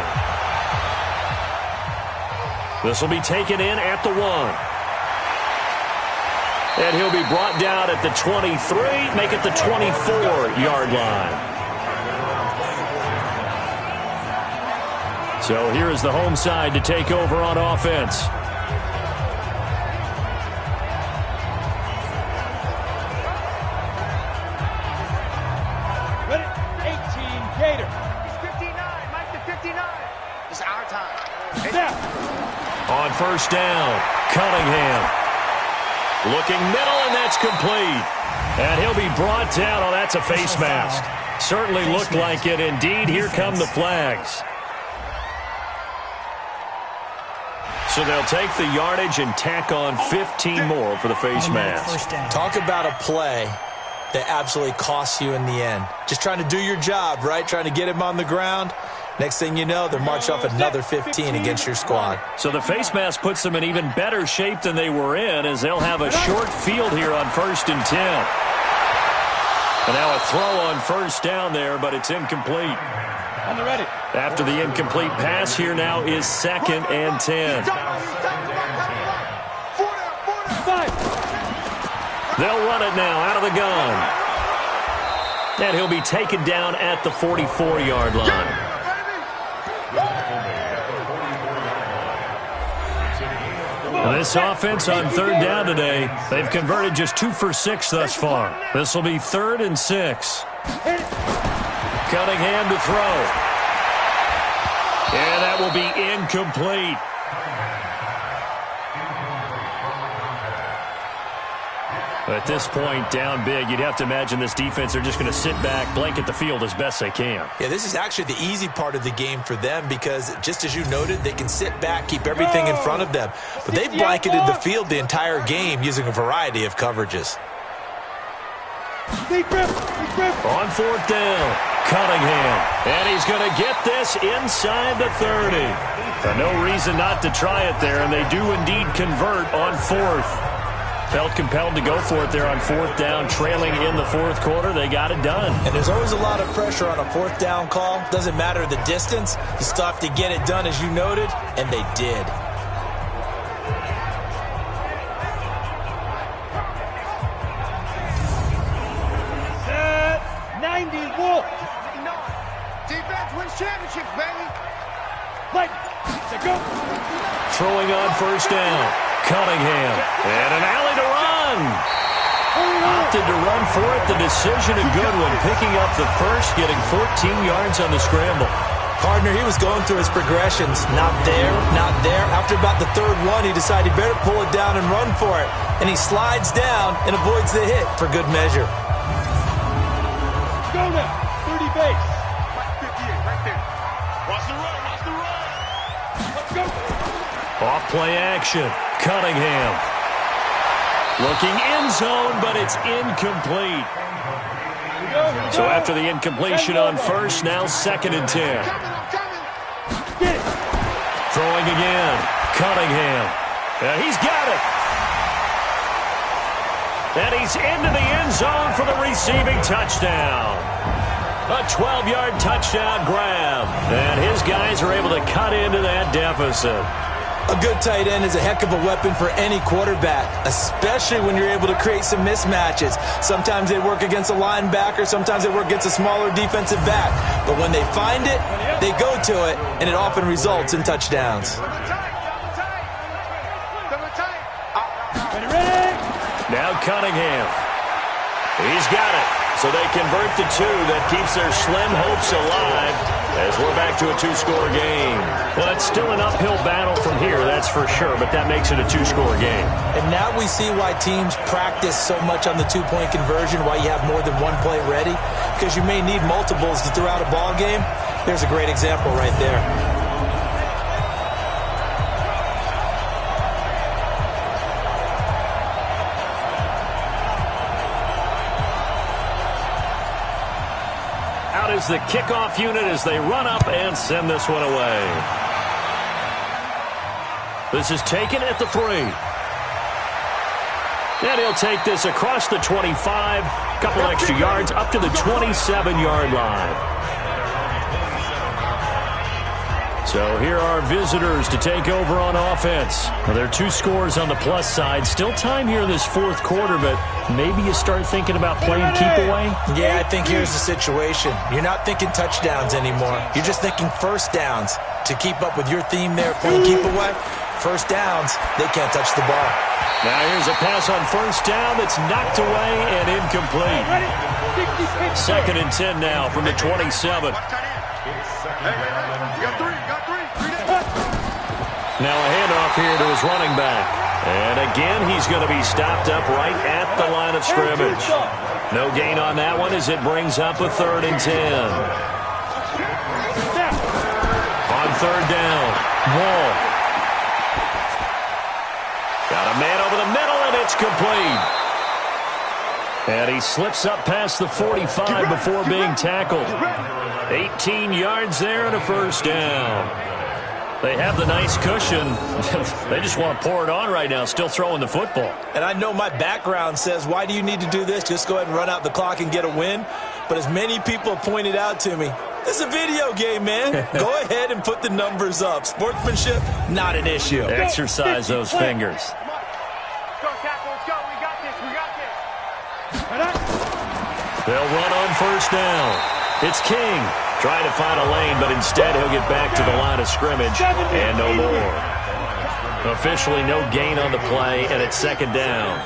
This will be taken in at the 1. And he'll be brought down at the 23, make it the 24-yard line. So here is the home side to take over on offense. On first down, Cunningham. Looking middle, and that's complete. And he'll be brought down. Oh, that's a face mask. Certainly looked like it. Indeed, here come the flags. So they'll take the yardage and tack on 15 more for the face mask. Talk about a play that absolutely costs you in the end. Just trying to do your job, right? Trying to get him on the ground. Next thing you know, they're marched off another 15 against your squad. So the face mask puts them in even better shape than they were in as they'll have a short field here on 1st and 10. And now a throw on first down there, but it's incomplete. On the ready. After the incomplete pass, here now is 2nd and 10. They'll run it now out of the gun. And he'll be taken down at the 44-yard line. This offense on third down today, they've converted just 2 for 6 thus far. This will be 3rd and 6. Cunningham to throw. And that will be incomplete. At this point, down big, you'd have to imagine this defense are just going to sit back, blanket the field as best they can. Yeah, this is actually the easy part of the game for them because, just as you noted, they can sit back, keep everything in front of them. But they've blanketed the field the entire game using a variety of coverages. On 4th down, Cunningham. And he's going to get this inside the 30. No reason not to try it there, and they do indeed convert on 4th. Felt compelled to go for it there on 4th down, trailing in the 4th quarter. They got it done. And there's always a lot of pressure on a 4th down call. Doesn't matter the distance. You still have to get it done, as you noted, and they did. Set 90 Wolf. Defense wins championships, baby. Light. Go. Throwing on 1st down. Cunningham. And an alley to run. Opted to run for it. The decision a good one. Picking up the first, getting 14 yards on the scramble. Partner, he was going through his progressions. Not there, not there. After about the 3rd one, he decided he better pull it down and run for it. And he slides down and avoids the hit for good measure. Go now. 30 base. 58 right there. Watch the run. Watch the run. Let's go. Off play action. Cunningham. Looking end zone, but it's incomplete. So after the incompletion on 1st, now 2nd and 10. Get it. Throwing again. Cunningham. He's got it. And he's into the end zone for the receiving touchdown. A 12-yard touchdown grab. And his guys are able to cut into that deficit. A good tight end is a heck of a weapon for any quarterback, especially when you're able to create some mismatches. Sometimes they work against a linebacker, sometimes they work against a smaller defensive back. But when they find it, they go to it, and it often results in touchdowns. Now Cunningham. He's got it. So they convert the 2. That keeps their slim hopes alive as we're back to a 2-score game. Well, it's still an uphill battle from here, that's for sure, but that makes it a 2-score game. And now we see why teams practice so much on the 2-point conversion, why you have more than one play ready, because you may need multiples to throw out a ball game. There's a great example right there. Is the kickoff unit as they run up and send this one away. This is taken at the 3. And he'll take this across the 25, couple extra yards up to the 27-yard line. So here are visitors to take over on offense. Well, there are 2 scores on the plus side. Still time here in this 4th quarter, but maybe you start thinking about playing keep away? Yeah, I think here's the situation. You're not thinking touchdowns anymore. You're just thinking 1st downs. To keep up with your theme there, playing keep away, 1st downs, they can't touch the ball. Now here's a pass on 1st down that's knocked away and incomplete. 2nd and 10 now from the 27. Now a handoff here to his running back. And again, he's going to be stopped up right at the line of scrimmage. No gain on that one as it brings up a 3rd and 10. On 3rd down, Wall. Got a man over the middle, and it's complete. And he slips up past the 45 before being tackled. 18 yards there and a 1st down. They have the nice cushion. They just want to pour it on right now, still throwing the football. And I know my background says, why do you need to do this? Just go ahead and run out the clock and get a win. But as many people have pointed out to me, this is a video game, man. Go ahead and put the numbers up. Sportsmanship, not an issue. Exercise those fingers. Go, tackle, let's go. We got this. We got this. They'll run on 1st down. It's King trying to find a lane, but instead he'll get back to the line of scrimmage and no more. Officially no gain on the play, and it's second down.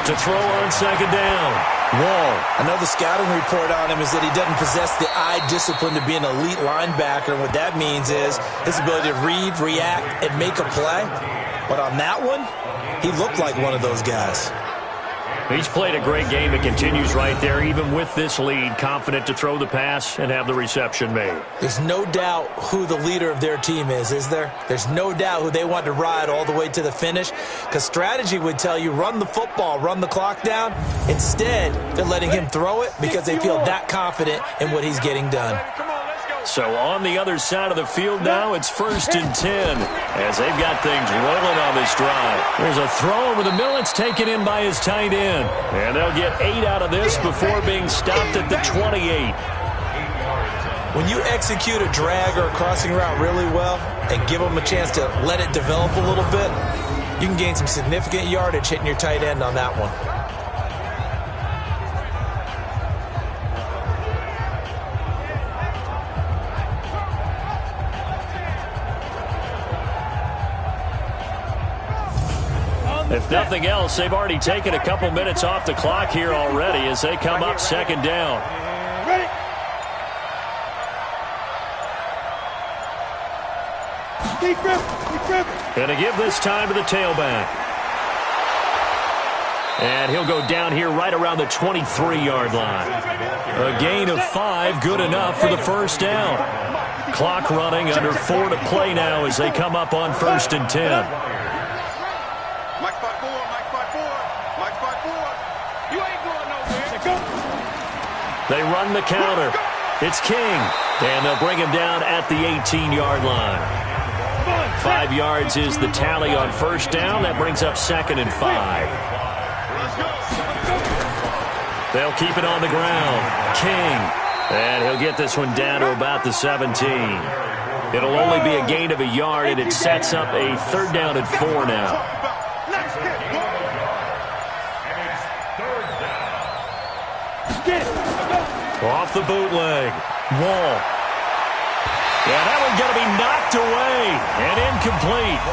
To throw on second down, Wall. Another scouting report on him is that he doesn't possess the eye discipline to be an elite linebacker. And what that means is his ability to read, react, and make a play. But on that one, he looked like one of those guys. He's played a great game. It continues right there, even with this lead, confident to throw the pass and have the reception made. There's no doubt who the leader of their team is there? There's no doubt who they want to ride all the way to the finish, because strategy would tell you run the football, run the clock down. Instead, they're letting him throw it because they feel that confident in what he's getting done. So on the other side of the field now, it's 1st and 10 as they've got things rolling on this drive. There's a throw over the middle. It's taken in by his tight end. And they'll get 8 out of this before being stopped at the 28. When you execute a drag or a crossing route really well and give them a chance to let it develop a little bit, you can gain some significant yardage hitting your tight end on that one. If nothing else, they've already taken a couple minutes off the clock here already as they come up second down. Ready? Deep grip, deep grip. Going to give this time to the tailback. And he'll go down here right around the 23-yard line. A gain of 5, good enough for the first down. Clock running, under 4 to play now as they come up on 1st and 10. They run the counter. It's King. And they'll bring him down at the 18-yard line. 5 yards is the tally on first down. That brings up 2nd and 5. They'll keep it on the ground. King. And he'll get this one down to about the 17. It'll only be a gain of a yard, and it sets up a 3rd down and 4 now. Off the bootleg. Wall. Yeah, that one's going to be knocked away and incomplete.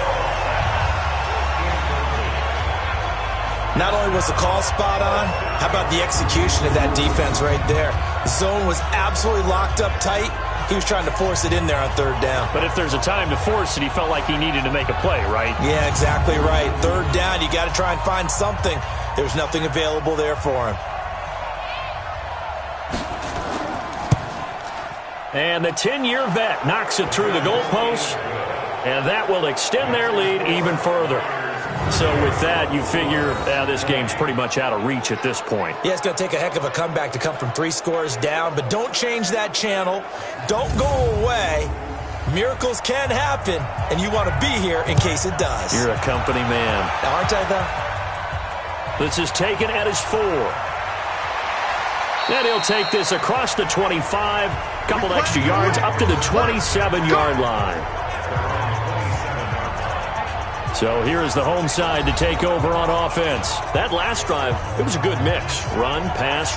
Not only was the call spot on, how about the execution of that defense right there? The zone was absolutely locked up tight. He was trying to force it in there on 3rd down. But if there's a time to force it, he felt like he needed to make a play, right? Yeah, exactly right. 3rd down, you got to try and find something. There's nothing available there for him. And the 10-year vet knocks it through the goalpost, and that will extend their lead even further. So with that, you figure this game's pretty much out of reach at this point. Yeah, it's going to take a heck of a comeback to come from 3 scores down, but don't change that channel. Don't go away. Miracles can happen, and you want to be here in case it does. You're a company man. Aren't I, though? This is taken at his 4. And he'll take this across the 25, couple extra yards up to the 27-yard line. So here is the home side to take over on offense. That last drive, it was a good mix. Run, pass,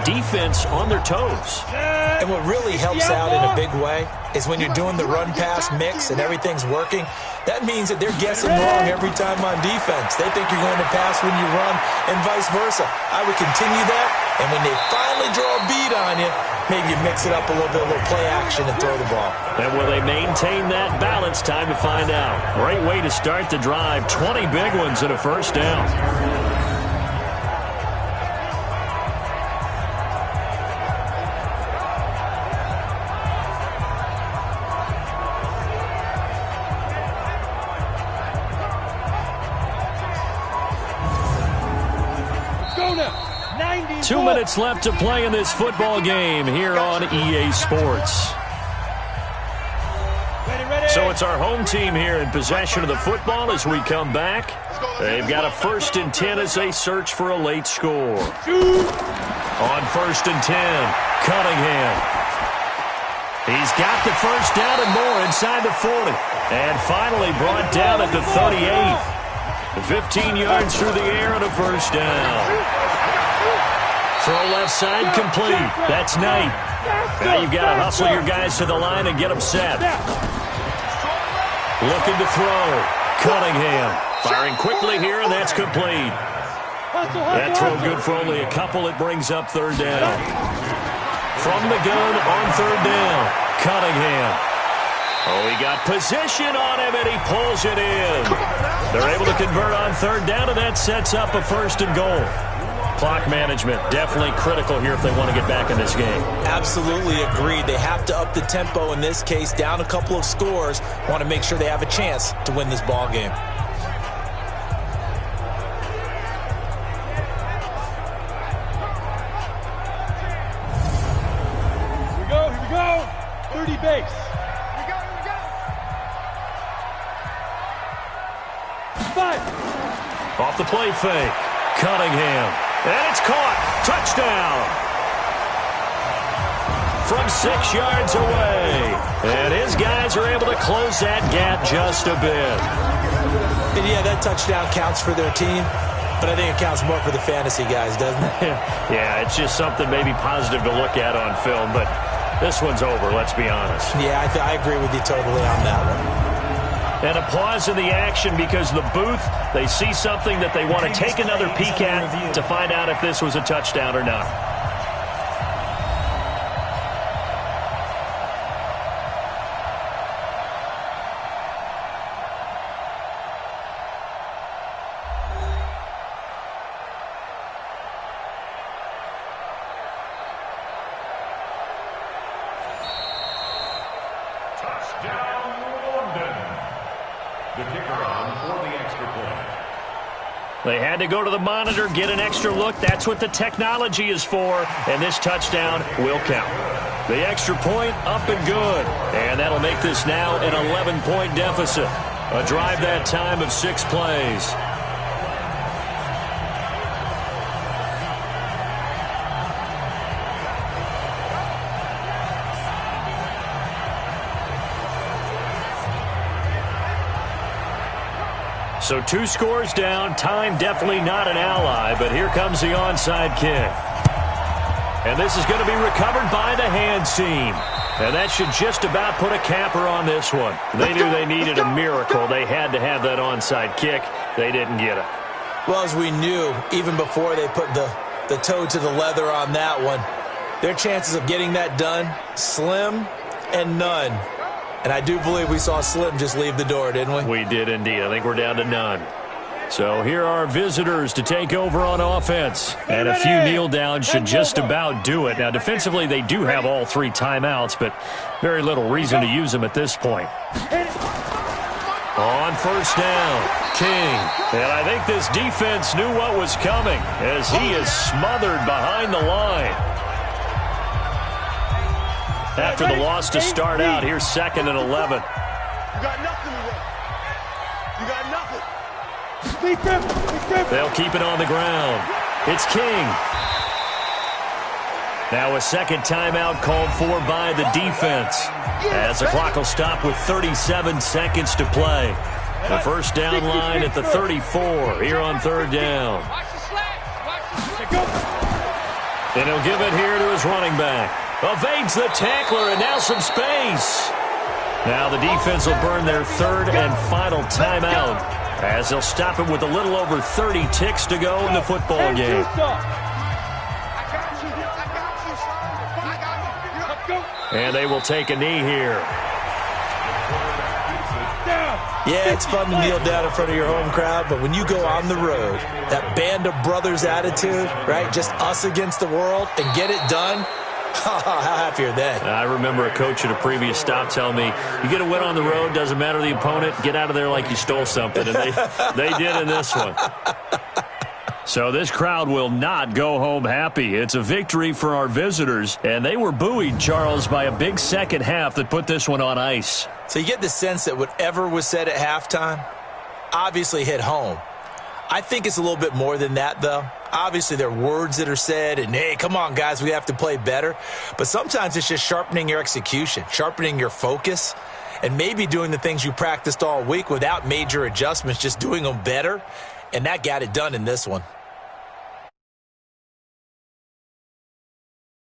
defense on their toes. And what really helps out in a big way is when you're doing the run-pass mix and everything's working, that means that they're guessing wrong every time on defense. They think you're going to pass when you run and vice versa. I would continue that, and when they finally draw a beat on you, maybe you mix it up a little bit, a little play action and throw the ball. And will they maintain that balance? Time to find out. Great way to start the drive. 20 big ones and a first down. 2 minutes left to play in this football game here on EA Sports. So it's our home team here in possession of the football as we come back. They've got a 1st and 10 as they search for a late score. On 1st and 10, Cunningham. He's got the first down and more inside the 40. And finally brought down at the 38. 15 yards through the air and a first down. Throw left side complete. That's Knight. Now you've got to hustle your guys to the line and get them set. Looking to throw. Cunningham firing quickly here, and that's complete. That throw good for only a couple. It brings up third down. From the gun on third down, Cunningham. Oh, he got position on him, and he pulls it in. They're able to convert on third down, and that sets up a first and goal. Clock management definitely critical here if they want to get back in this game. Absolutely agreed. They have to up the tempo in this case, down a couple of scores. Want to make sure they have a chance to win this ball game. Here we go. 30 base. Here we go. 5. Off the play fake. Cunningham. And it's caught. Touchdown. From 6 yards away. And his guys are able to close that gap just a bit. And yeah, that touchdown counts for their team, but I think it counts more for the fantasy guys, doesn't it? Yeah, it's just something maybe positive to look at on film, but this one's over, let's be honest. Yeah, I agree with you totally on that one. And a pause in the action because the booth, they see something that they want to take another peek at to find out if this was a touchdown or not. They had to go to the monitor, get an extra look. That's what the technology is for, and this touchdown will count. The extra point up and good, and that'll make this now an 11-point deficit. A drive that time of 6 plays. So 2 scores down, time definitely not an ally, but here comes the onside kick. And this is going to be recovered by the hands team. And that should just about put a capper on this one. They knew they needed a miracle. They had to have that onside kick. They didn't get it. Well, as we knew, even before they put the toe to the leather on that one, their chances of getting that done, slim and none. And I do believe we saw Slim just leave the door, didn't we? We did indeed. I think we're down to none. So here are visitors to take over on offense. And a few kneel downs should just about do it. Now, defensively, they do have all 3 timeouts, but very little reason to use them at this point. On first down, King. And I think this defense knew what was coming as he is smothered behind the line. After the loss to start out, here's 2nd and 11. You got nothing today. You got nothing. They'll keep it on the ground. It's King. Now a second timeout called for by the defense, as the clock will stop with 37 seconds to play. The first down line at the 34 here on third down. And he'll give it here to his running back. Evades the tackler, and now some space. Now the defense will burn their 3rd and final timeout, as they'll stop it with a little over 30 ticks to go in the football game. And they will take a knee here. Yeah, it's fun to kneel down in front of your home crowd, but when you go on the road, that band of brothers attitude, right, just us against the world, and get it done, how happy are they? I remember a coach at a previous stop telling me, you get a win on the road, doesn't matter the opponent, get out of there like you stole something. And they did in this one. So this crowd will not go home happy. It's a victory for our visitors, and they were buoyed, Charles, by a big second half that put this one on ice. So you get the sense that whatever was said at halftime obviously hit home. I think it's a little bit more than that, though. Obviously, there are words that are said, and, hey, come on, guys, we have to play better. But sometimes it's just sharpening your execution, sharpening your focus, and maybe doing the things you practiced all week without major adjustments, just doing them better. And that got it done in this one.